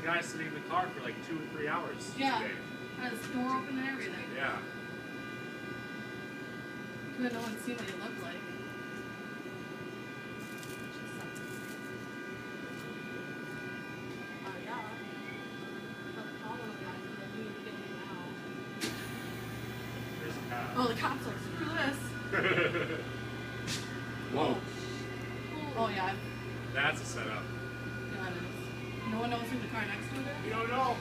guy sitting in the car for like 2 or 3 hours Yeah. today. Had his door open and everything. Yeah. Couldn't no one see what he looked like. Oh yeah. But the call one guy said you need to get me now. There's a cop. Oh, the cop's like, screw this. Whoa. Oh yeah. That's a setup. Yeah, it is. No one knows who the car next to it is? We don't know.